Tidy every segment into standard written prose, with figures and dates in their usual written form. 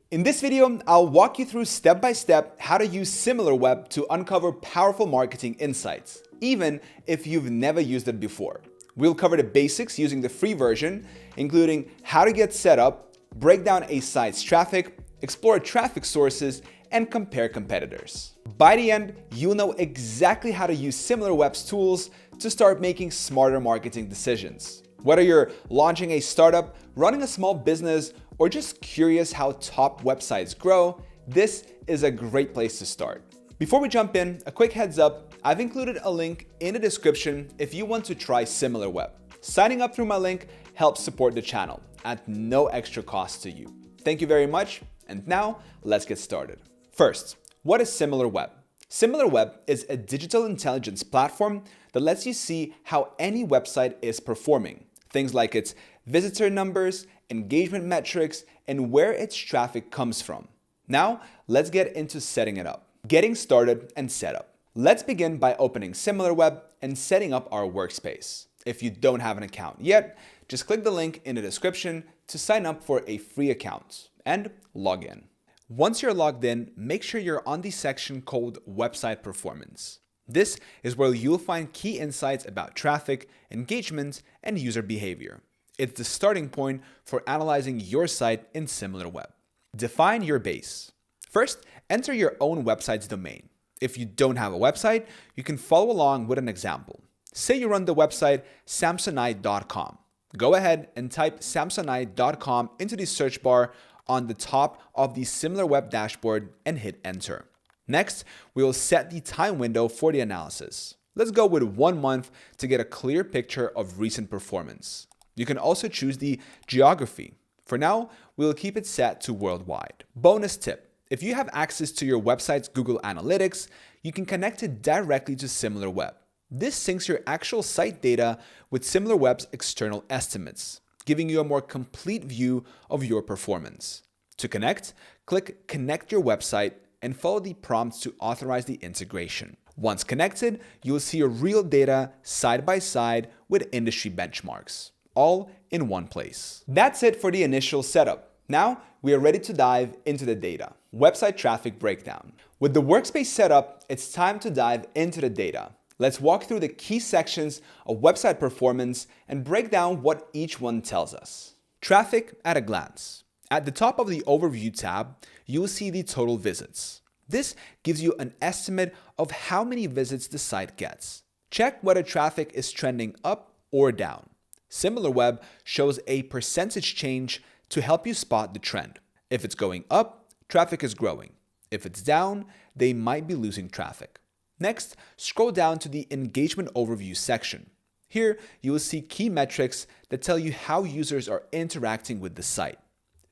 In this video, I'll walk you through step by step how to use Similarweb to uncover powerful marketing insights, even if you've never used it before. We'll cover the basics using the free version, including how to get set up, break down a site's traffic, explore traffic sources, and compare competitors. By the end, you'll know exactly how to use Similarweb's tools to start making smarter marketing decisions. Whether you're launching a startup, running a small business, or just curious how top websites grow, this is a great place to start. Before we jump in, a quick heads up, I've included a link in the description if you want to try Similarweb. Signing up through my link helps support the channel at no extra cost to you. Thank you very much, and now let's get started. First, what is Similarweb? Similarweb is a digital intelligence platform that lets you see how any website is performing. Things like its visitor numbers, engagement metrics, and where its traffic comes from. Now, let's get into setting it up. Getting started and set up. Let's begin by opening Similarweb and setting up our workspace. If you don't have an account yet, just click the link in the description to sign up for a free account and log in. Once you're logged in, make sure you're on the section called Website Performance. This is where you'll find key insights about traffic, engagement, and user behavior. It's the starting point for analyzing your site in Similarweb. Define your base. First, enter your own website's domain. If you don't have a website, you can follow along with an example. Say you run the website samsonite.com. Go ahead and type samsonite.com into the search bar on the top of the Similarweb dashboard and hit enter. Next, we will set the time window for the analysis. Let's go with 1 month to get a clear picture of recent performance. You can also choose the geography. For now, we'll keep it set to worldwide. Bonus tip: if you have access to your website's Google Analytics, you can connect it directly to Similarweb. This syncs your actual site data with Similarweb's external estimates, giving you a more complete view of your performance. To connect, click Connect Your Website and follow the prompts to authorize the integration. Once connected, you'll see your real data side by side with industry benchmarks, all in one place. That's it for the initial setup. Now, we are ready to dive into the data. Website traffic breakdown. With the workspace set up, it's time to dive into the data. Let's walk through the key sections of website performance and break down what each one tells us. Traffic at a glance. At the top of the Overview tab, you'll see the total visits. This gives you an estimate of how many visits the site gets. Check whether traffic is trending up or down. Similarweb shows a percentage change to help you spot the trend. If it's going up, traffic is growing. If it's down, they might be losing traffic. Next, scroll down to the Engagement Overview section. Here, you will see key metrics that tell you how users are interacting with the site.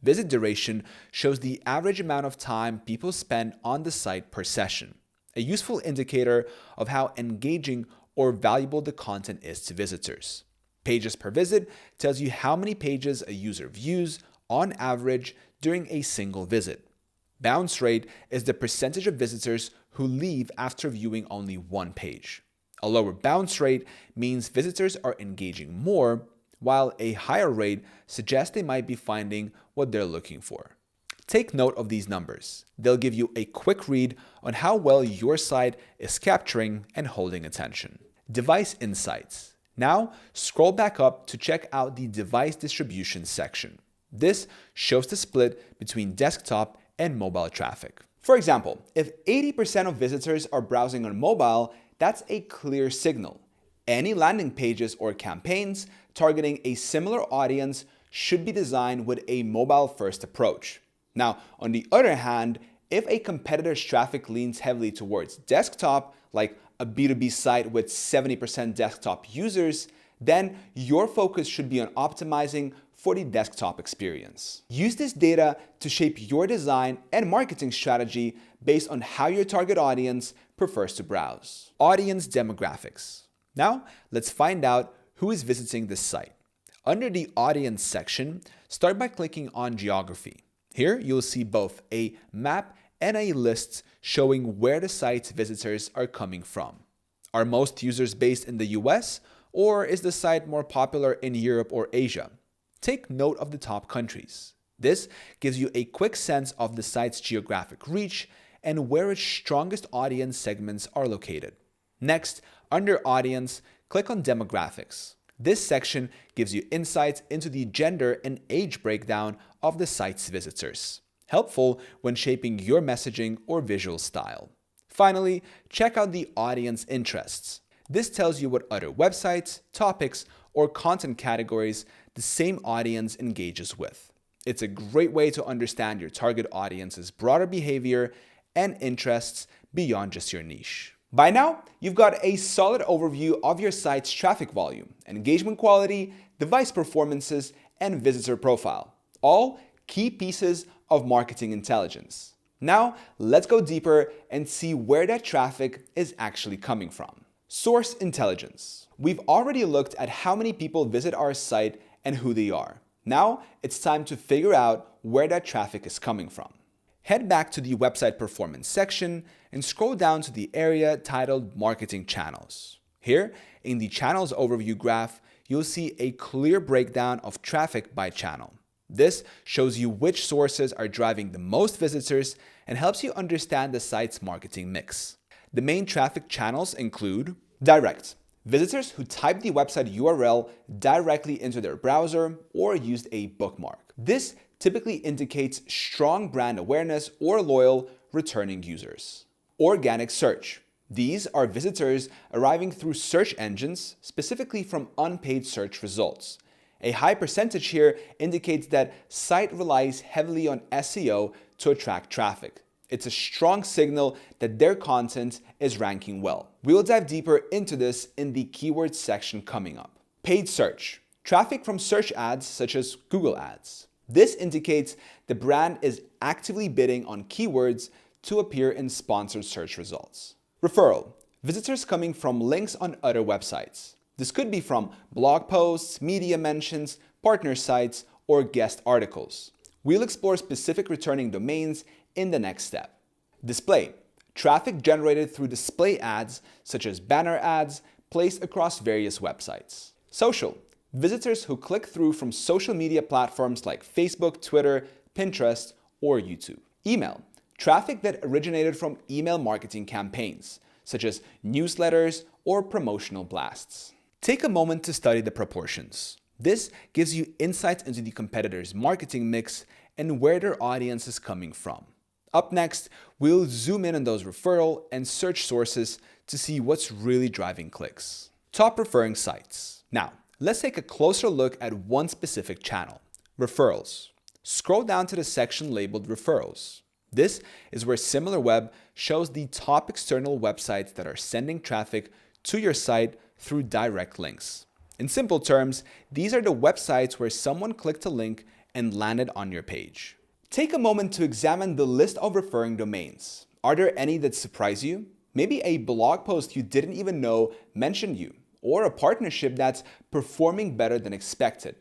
Visit duration shows the average amount of time people spend on the site per session, a useful indicator of how engaging or valuable the content is to visitors. Pages per visit tells you how many pages a user views on average during a single visit. Bounce rate is the percentage of visitors who leave after viewing only one page. A lower bounce rate means visitors are engaging more, while a higher rate suggests they might be finding what they're looking for. Take note of these numbers. They'll give you a quick read on how well your site is capturing and holding attention. Device insights. Now, scroll back up to check out the device distribution section. This shows the split between desktop and mobile traffic. For example, if 80% of visitors are browsing on mobile, that's a clear signal. Any landing pages or campaigns targeting a similar audience should be designed with a mobile-first approach. Now, on the other hand, if a competitor's traffic leans heavily towards desktop, like a B2B site with 70% desktop users, then your focus should be on optimizing for the desktop experience. Use this data to shape your design and marketing strategy based on how your target audience prefers to browse. Audience demographics. Now, let's find out who is visiting this site. Under the Audience section, start by clicking on Geography. Here, you'll see both a map and a list showing where the site's visitors are coming from. Are most users based in the US, or is the site more popular in Europe or Asia? Take note of the top countries. This gives you a quick sense of the site's geographic reach and where its strongest audience segments are located. Next, under Audience, click on Demographics. This section gives you insights into the gender and age breakdown of the site's visitors, helpful when shaping your messaging or visual style. Finally, check out the Audience Interests. This tells you what other websites, topics, or content categories the same audience engages with. It's a great way to understand your target audience's broader behavior and interests beyond just your niche. By now, you've got a solid overview of your site's traffic volume, engagement quality, device performances, and visitor profile, all key pieces of marketing intelligence. Now, let's go deeper and see where that traffic is actually coming from. Source intelligence. We've already looked at how many people visit our site and who they are. Now, it's time to figure out where that traffic is coming from. Head back to the website performance section and scroll down to the area titled Marketing Channels. Here, in the Channels Overview graph, you'll see a clear breakdown of traffic by channel. This shows you which sources are driving the most visitors and helps you understand the site's marketing mix. The main traffic channels include direct. Visitors who type the website URL directly into their browser or used a bookmark. This typically indicates strong brand awareness or loyal returning users. Organic search. These are visitors arriving through search engines, specifically from unpaid search results. A high percentage here indicates that site relies heavily on SEO to attract traffic. It's a strong signal that their content is ranking well. We'll dive deeper into this in the keywords section coming up. Paid search. Traffic from search ads such as Google Ads. This indicates the brand is actively bidding on keywords to appear in sponsored search results. Referral. Visitors coming from links on other websites. This could be from blog posts, media mentions, partner sites, or guest articles. We'll explore specific returning domains in the next step. Display. Traffic generated through display ads such as banner ads placed across various websites. Social. Visitors who click through from social media platforms like Facebook, Twitter, Pinterest, or YouTube. Email. Traffic that originated from email marketing campaigns such as newsletters or promotional blasts. Take a moment to study the proportions. This gives you insights into the competitor's marketing mix and where their audience is coming from. Up next, we'll zoom in on those referral and search sources to see what's really driving clicks. Top referring sites. Now, let's take a closer look at one specific channel, referrals. Scroll down to the section labeled Referrals. This is where Similarweb shows the top external websites that are sending traffic to your site through direct links. In simple terms, these are the websites where someone clicked a link and landed on your page. Take a moment to examine the list of referring domains. Are there any that surprise you? Maybe a blog post you didn't even know mentioned you, or a partnership that's performing better than expected.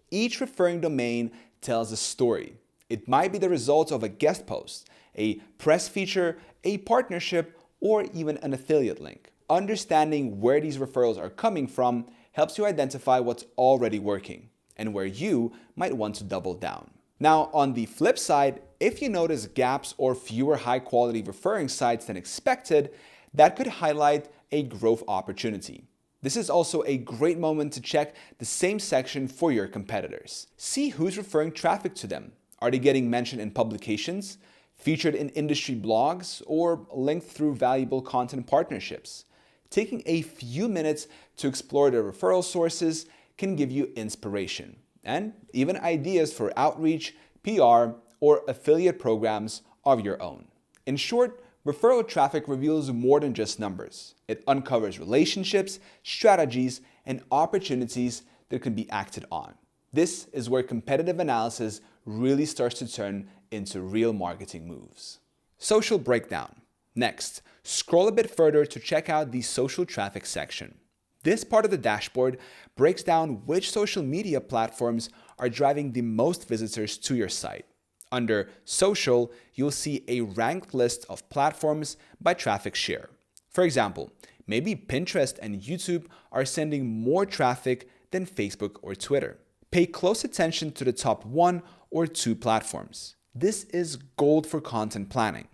Each referring domain tells a story. It might be the result of a guest post, a press feature, a partnership, or even an affiliate link. Understanding where these referrals are coming from helps you identify what's already working and where you might want to double down. Now, on the flip side, if you notice gaps or fewer high-quality referring sites than expected, that could highlight a growth opportunity. This is also a great moment to check the same section for your competitors. See who's referring traffic to them. Are they getting mentioned in publications, featured in industry blogs, or linked through valuable content partnerships? Taking a few minutes to explore their referral sources can give you inspiration and even ideas for outreach, PR, or affiliate programs of your own. In short, referral traffic reveals more than just numbers. It uncovers relationships, strategies, and opportunities that can be acted on. This is where competitive analysis really starts to turn into real marketing moves. Social breakdown. Next, scroll a bit further to check out the social traffic section. This part of the dashboard breaks down which social media platforms are driving the most visitors to your site. Under Social, you'll see a ranked list of platforms by traffic share. For example, maybe Pinterest and YouTube are sending more traffic than Facebook or Twitter. Pay close attention to the top 1 or 2 platforms. This is gold for content planning.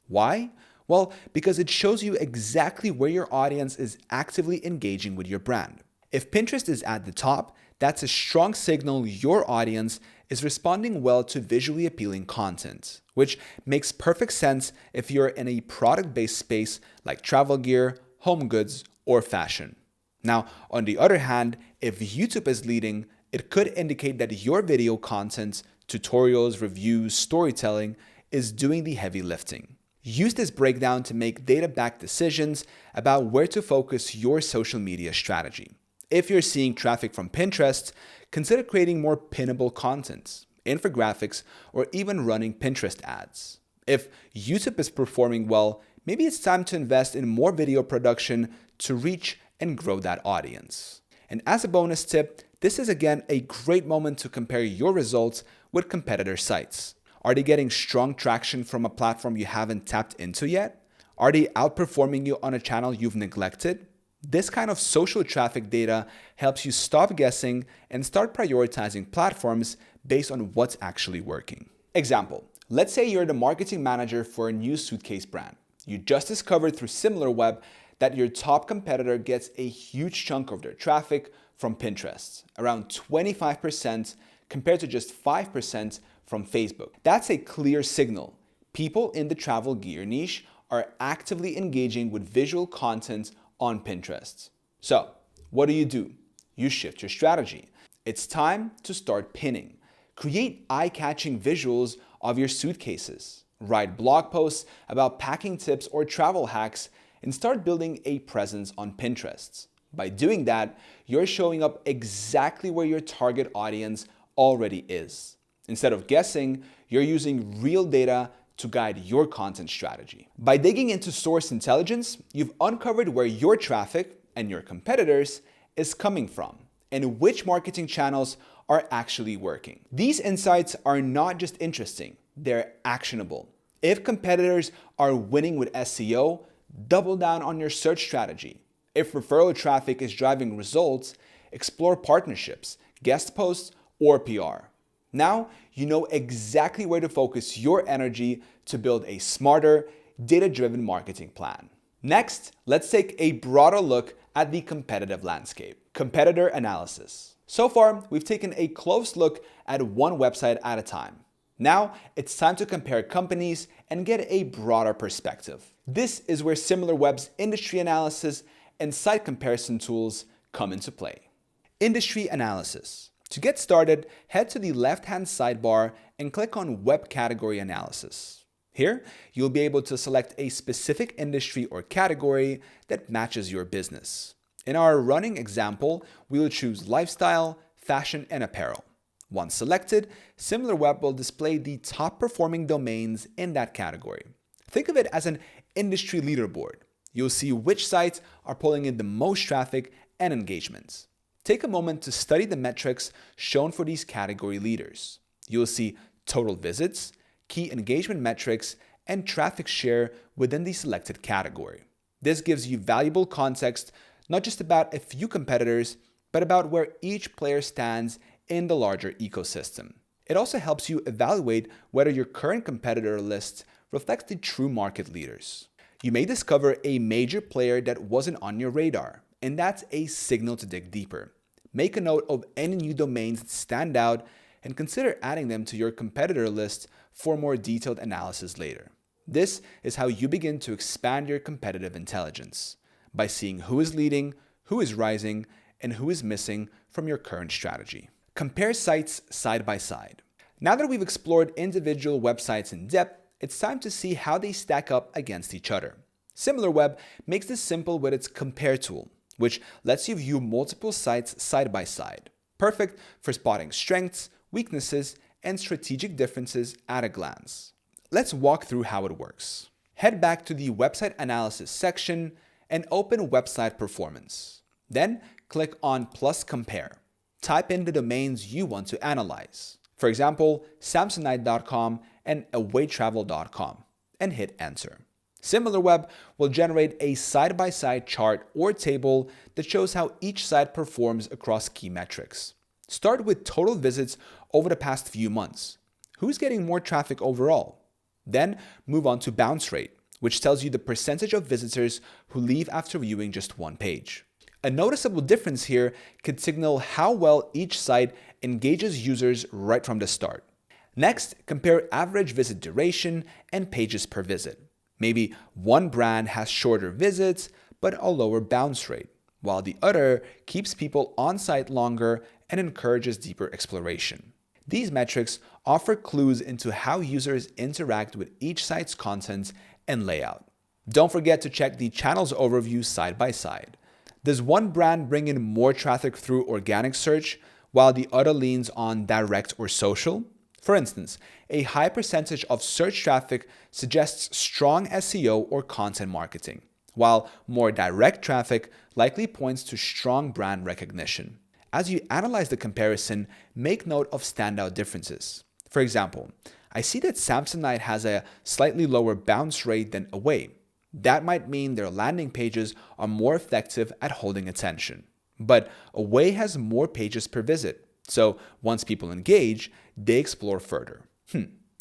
Why? Well, because it shows you exactly where your audience is actively engaging with your brand. If Pinterest is at the top, that's a strong signal your audience is responding well to visually appealing content, which makes perfect sense if you're in a product-based space like travel gear, home goods, or fashion. Now, on the other hand, if YouTube is leading, it could indicate that your video content, tutorials, reviews, storytelling is doing the heavy lifting. Use this breakdown to make data-backed decisions about where to focus your social media strategy. If you're seeing traffic from Pinterest, consider creating more pinnable content, infographics, or even running Pinterest ads. If YouTube is performing well, maybe it's time to invest in more video production to reach and grow that audience. And as a bonus tip, this is again a great moment to compare your results with competitor sites. Are they getting strong traction from a platform you haven't tapped into yet? Are they outperforming you on a channel you've neglected? This kind of social traffic data helps you stop guessing and start prioritizing platforms based on what's actually working. Example, let's say you're the marketing manager for a new suitcase brand. You just discovered through Similarweb that your top competitor gets a huge chunk of their traffic from Pinterest, around 25% compared to just 5% from Facebook. That's a clear signal. People in the travel gear niche are actively engaging with visual content on Pinterest. So, what do? You shift your strategy. It's time to start pinning. Create eye-catching visuals of your suitcases. Write blog posts about packing tips or travel hacks and start building a presence on Pinterest. By doing that, you're showing up exactly where your target audience already is. Instead of guessing, you're using real data to guide your content strategy. By digging into source intelligence, you've uncovered where your traffic and your competitors is coming from and which marketing channels are actually working. These insights are not just interesting, they're actionable. If competitors are winning with SEO, double down on your search strategy. If referral traffic is driving results, explore partnerships, guest posts, or PR. Now, you know exactly where to focus your energy to build a smarter, data-driven marketing plan. Next, let's take a broader look at the competitive landscape. Competitor analysis. So far, we've taken a close look at one website at a time. Now, it's time to compare companies and get a broader perspective. This is where Similarweb's industry analysis and site comparison tools come into play. Industry analysis. To get started, head to the left-hand sidebar and click on Web Category Analysis. Here, you'll be able to select a specific industry or category that matches your business. In our running example, we will choose lifestyle, fashion, and apparel. Once selected, Similarweb will display the top performing domains in that category. Think of it as an industry leaderboard. You'll see which sites are pulling in the most traffic and engagements. Take a moment to study the metrics shown for these category leaders. You'll see total visits, key engagement metrics, and traffic share within the selected category. This gives you valuable context, not just about a few competitors, but about where each player stands in the larger ecosystem. It also helps you evaluate whether your current competitor list reflects the true market leaders. You may discover a major player that wasn't on your radar, and that's a signal to dig deeper. Make a note of any new domains that stand out and consider adding them to your competitor list for more detailed analysis later. This is how you begin to expand your competitive intelligence, by seeing who is leading, who is rising, and who is missing from your current strategy. Compare sites side by side. Now that we've explored individual websites in depth, it's time to see how they stack up against each other. Similarweb makes this simple with its Compare tool, which lets you view multiple sites side by side. Perfect for spotting strengths, weaknesses, and strategic differences at a glance. Let's walk through how it works. Head back to the Website Analysis section and open Website Performance. Then click on Plus Compare. Type in the domains you want to analyze. For example, Samsonite.com and awaytravel.com, and hit Enter. Similarweb will generate a side-by-side chart or table that shows how each site performs across key metrics. Start with total visits over the past few months. who's getting more traffic overall? Then move on to bounce rate, which tells you the percentage of visitors who leave after viewing just one page. A noticeable difference here could signal how well each site engages users right from the start. Next, compare average visit duration and pages per visit. Maybe one brand has shorter visits but a lower bounce rate, while the other keeps people on site longer and encourages deeper exploration. These metrics offer clues into how users interact with each site's content and layout. Don't forget to check the channels overview side by side. Does one brand bring in more traffic through organic search while the other leans on direct or social? For instance, a high percentage of search traffic suggests strong SEO or content marketing, while more direct traffic likely points to strong brand recognition. As you analyze the comparison, make note of standout differences. For example, I see that Samsonite has a slightly lower bounce rate than Away. That might mean their landing pages are more effective at holding attention. But Away has more pages per visit, so once people engage, they explore further.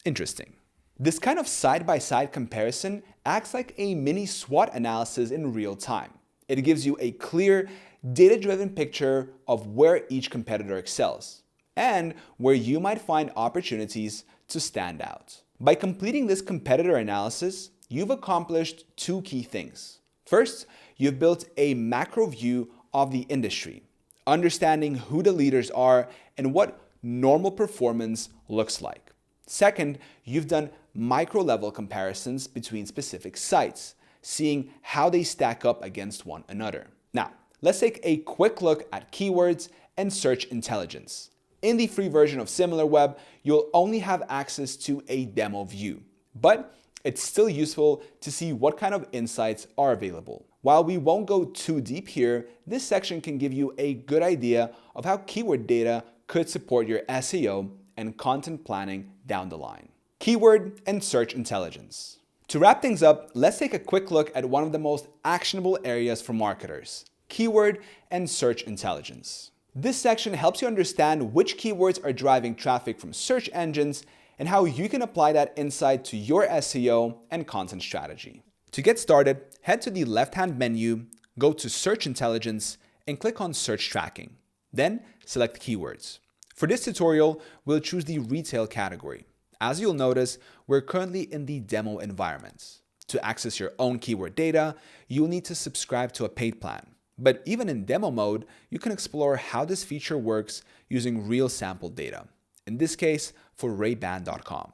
Interesting. This kind of side-by-side comparison acts like a mini SWOT analysis in real time. It gives you a clear, data-driven picture of where each competitor excels and where you might find opportunities to stand out. By completing this competitor analysis, you've accomplished two key things. First, you've built a macro view of the industry, understanding who the leaders are and what normal performance looks like. Second, you've done micro-level comparisons between specific sites, seeing how they stack up against one another. Now, let's take a quick look at keywords and search intelligence. In the free version of Similarweb, you'll only have access to a demo view, but it's still useful to see what kind of insights are available. While we won't go too deep here, this section can give you a good idea of how keyword data could support your SEO and content planning down the line. Keyword and search intelligence. To wrap things up, let's take a quick look at one of the most actionable areas for marketers: keyword and search intelligence. This section helps you understand which keywords are driving traffic from search engines and how you can apply that insight to your SEO and content strategy. To get started, head to the left-hand menu, go to Search Intelligence, and click on Search Tracking. Then select Keywords. For this tutorial, we'll choose the retail category. As you'll notice, we're currently in the demo environment. To access your own keyword data, you'll need to subscribe to a paid plan. But even in demo mode, you can explore how this feature works using real sample data. In this case, for Ray-Ban.com.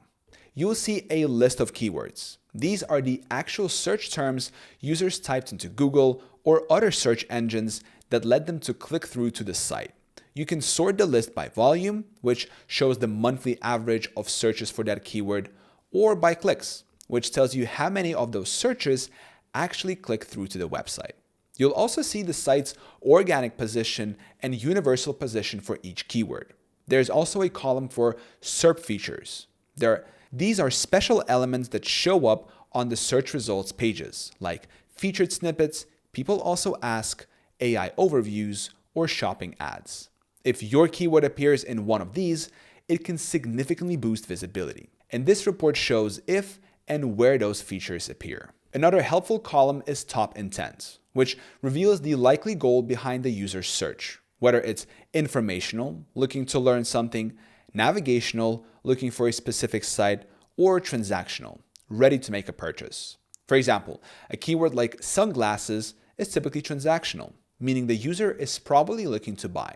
You'll see a list of keywords. These are the actual search terms users typed into Google or other search engines that led them to click through to the site. You can sort the list by volume, which shows the monthly average of searches for that keyword, or by clicks, which tells you how many of those searches actually click through to the website. You'll also see the site's organic position and universal position for each keyword. There's also a column for SERP features. These are special elements that show up on the search results pages, like featured snippets, people also ask, AI overviews, or shopping ads. If your keyword appears in one of these, it can significantly boost visibility. And this report shows if and where those features appear. Another helpful column is top intent, which reveals the likely goal behind the user's search, whether it's informational, looking to learn something, navigational, looking for a specific site, or transactional, ready to make a purchase. For example, a keyword like sunglasses is typically transactional, meaning the user is probably looking to buy.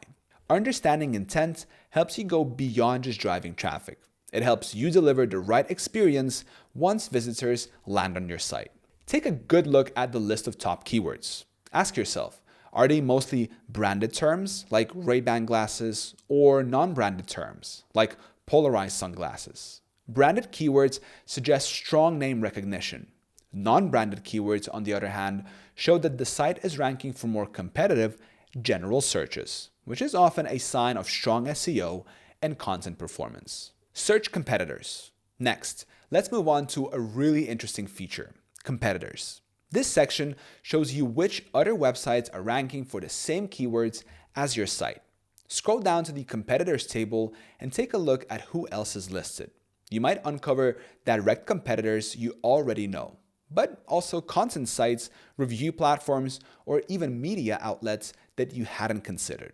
Understanding intent helps you go beyond just driving traffic. It helps you deliver the right experience once visitors land on your site. Take a good look at the list of top keywords. Ask yourself, are they mostly branded terms like Ray-Ban glasses or non-branded terms like polarized sunglasses? Branded keywords suggest strong name recognition. Non-branded keywords, on the other hand, show that the site is ranking for more competitive general searches, which is often a sign of strong SEO and content performance. Search competitors. Next, let's move on to a really interesting feature, competitors. This section shows you which other websites are ranking for the same keywords as your site. Scroll down to the competitors table and take a look at who else is listed. You might uncover direct competitors you already know, but also content sites, review platforms, or even media outlets that you hadn't considered.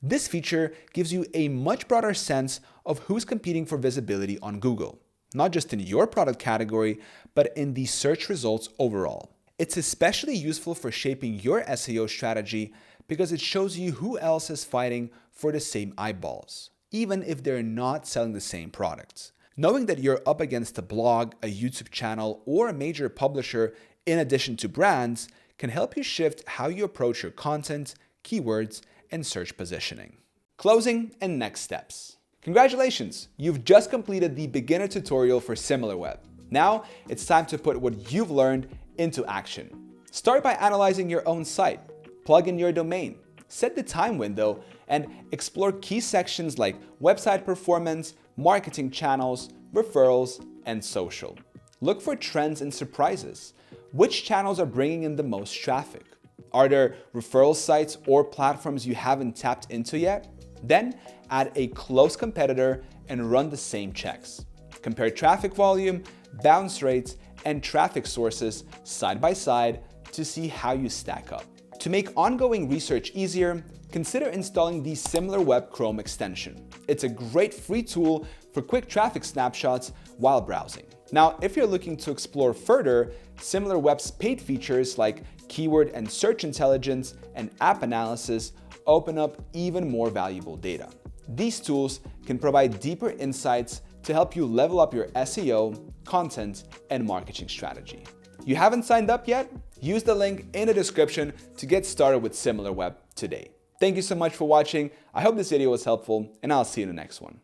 This feature gives you a much broader sense of who's competing for visibility on Google, not just in your product category, but in the search results overall. It's especially useful for shaping your SEO strategy because it shows you who else is fighting for the same eyeballs, even if they're not selling the same products. Knowing that you're up against a blog, a YouTube channel, or a major publisher in addition to brands can help you shift how you approach your content, keywords, and search positioning. Closing and next steps. Congratulations! You've just completed the beginner tutorial for Similarweb. Now it's time to put what you've learned into action. Start by analyzing your own site, plug in your domain, set the time window, and explore key sections like website performance, marketing channels, referrals, and social. Look for trends and surprises. Which channels are bringing in the most traffic? Are there referral sites or platforms you haven't tapped into yet? Then add a close competitor and run the same checks. Compare traffic volume, bounce rates, and traffic sources side by side to see how you stack up. To make ongoing research easier, consider installing the Similarweb Chrome extension. It's a great free tool for quick traffic snapshots while browsing. Now, if you're looking to explore further, Similarweb's paid features like keyword and search intelligence and app analysis open up even more valuable data. These tools can provide deeper insights to help you level up your SEO, content, and marketing strategy. You haven't signed up yet? Use the link in the description to get started with Similarweb today. Thank you so much for watching. I hope this video was helpful, and I'll see you in the next one.